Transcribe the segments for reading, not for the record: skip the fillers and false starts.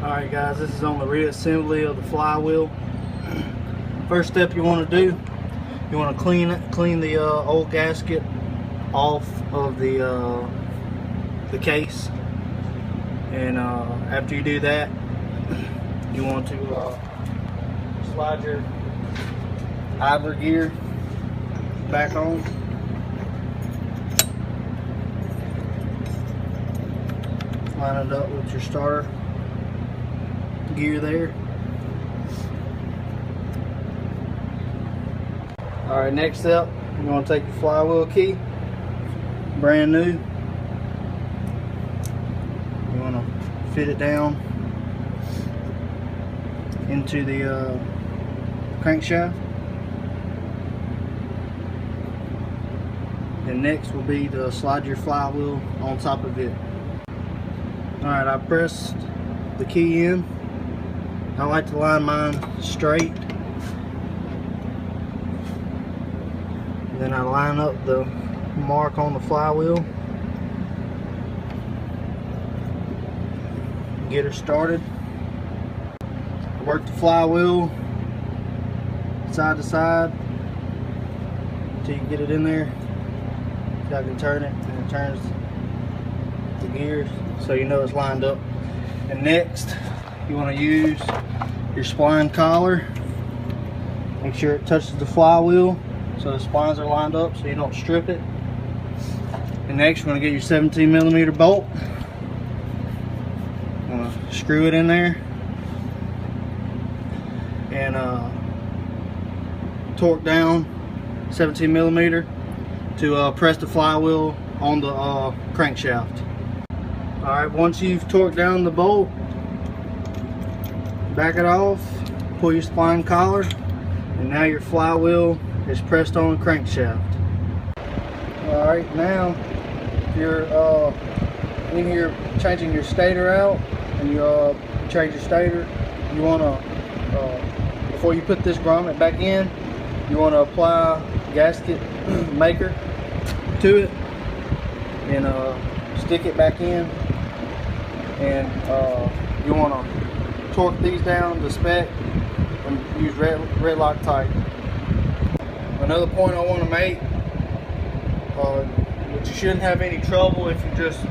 Alright guys, this is on the reassembly of the flywheel. First step you want to do, you want to clean the old gasket off of the case. And after you do that, you want to slide your idler gear back on. Line it up with your starter gear there. Alright, next up, you want to take your flywheel key, brand new. You want to fit it down into the crankshaft. And next will be to slide your flywheel on top of it. Alright, I pressed the key in. I like to line mine straight. And then I line up the mark on the flywheel. Get her started. Work the flywheel side to side until you get it in there. So I can turn it, and it turns the gears so you know it's lined up. And next, you want to use your spline collar. Make sure it touches the flywheel so the splines are lined up so you don't strip it. And next, you're going to get your 17mm bolt. I'm going to screw it in there and torque down 17mm to press the flywheel on the crankshaft. Alright, once you've torqued down the bolt, back it off, pull your spline collar, and now your flywheel is pressed on the crankshaft. Alright, now you're in here changing your stator out, and you change your stator. You want to, before you put this grommet back in, you want to apply gasket maker to it and stick it back in, and you want to torque these down to spec and use red Loctite. Another point I want to make, that you shouldn't have any trouble if you just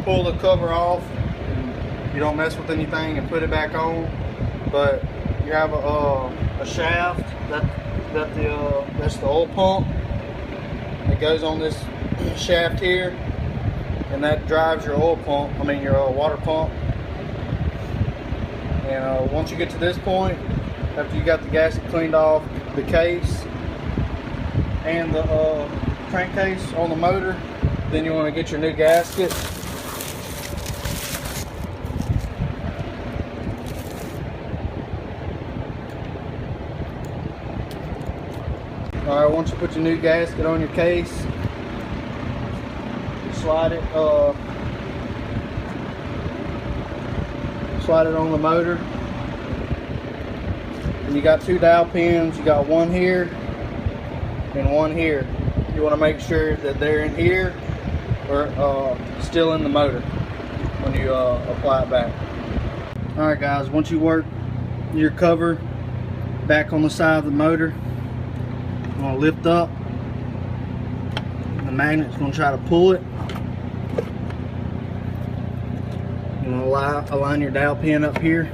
pull the cover off and you don't mess with anything and put it back on. But you have a shaft that's the oil pump. It goes on this shaft here, and that drives your oil pump, your water pump. And once you get to this point, after you got the gasket cleaned off the case and the crankcase on the motor, then you want to get your new gasket. Alright, once you put your new gasket on your case, slide it on the motor. And you got two dowel pins. You got one here and one here. You want to make sure that they're in here or still in the motor when you apply it back. Alright guys, once you work your cover back on the side of the motor, you want to lift up. The magnet's going to try to pull it. You want to align your dowel pin up here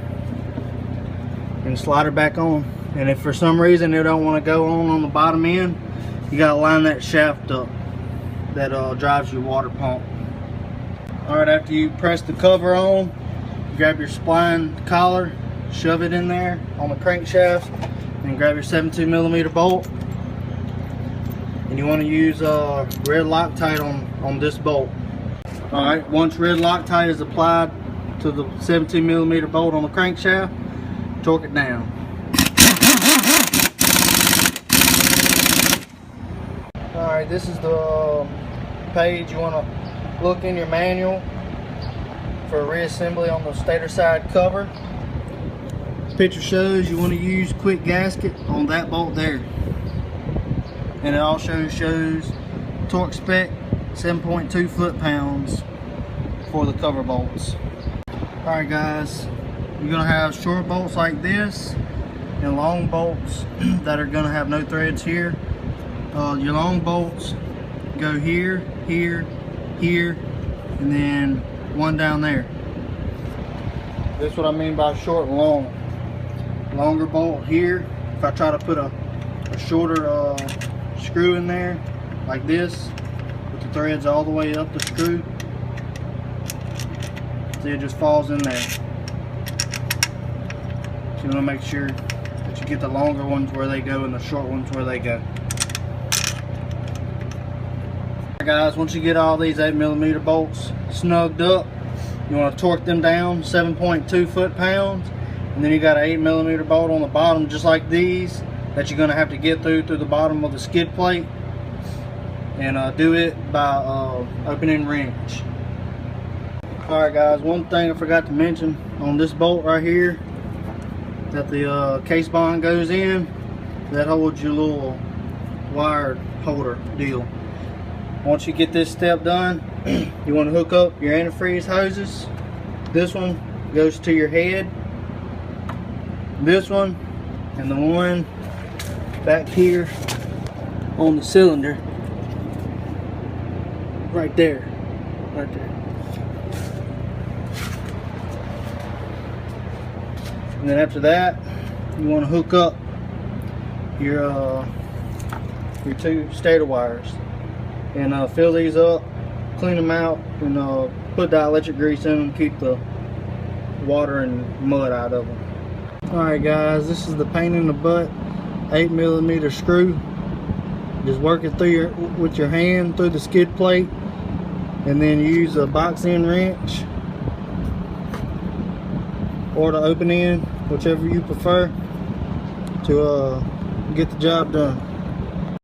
and slide it back on. And if for some reason it don't want to go on the bottom end, you got to line that shaft up that drives your water pump. Alright, after you press the cover on, grab your spline collar, shove it in there on the crankshaft, and grab your 17mm bolt. And you want to use red Loctite on this bolt. Alright, once red Loctite is applied to the 17mm bolt on the crankshaft, torque it down. Alright, this is the page. You want to look in your manual for reassembly on the stator side cover. This picture shows you want to use quick gasket on that bolt there. And it also shows torque spec 7.2 foot-pounds for the cover bolts. Alright guys, you're going to have short bolts like this and long bolts that are going to have no threads here. Your long bolts go here, here, here, and then one down there. That's what I mean by short and long. Longer bolt here, if I try to put a shorter screw in there like this with the threads all the way up the screw, see, it just falls in there. So you want to make sure that you get the longer ones where they go and the short ones where they go. Alright guys, once you get all these 8mm bolts snugged up, you want to torque them down 7.2 foot-pounds, and then you got an 8mm bolt on the bottom just like these that you're going to have to get through the bottom of the skid plate, and do it by opening wrench. Alright guys, one thing I forgot to mention on this bolt right here that the case bond goes in, that holds your little wire holder deal. Once you get this step done, you want to hook up your antifreeze hoses. This one goes to your head, this one, and the one back here on the cylinder right there, right there. And then after that, you want to hook up your two stator wires and fill these up, clean them out, and put dielectric grease in them, keep the water and mud out of them. Alright guys, this is the pain in the butt 8mm screw. Just work it through with your hand through the skid plate, and then use a box end wrench or the open end, whichever you prefer, to get the job done.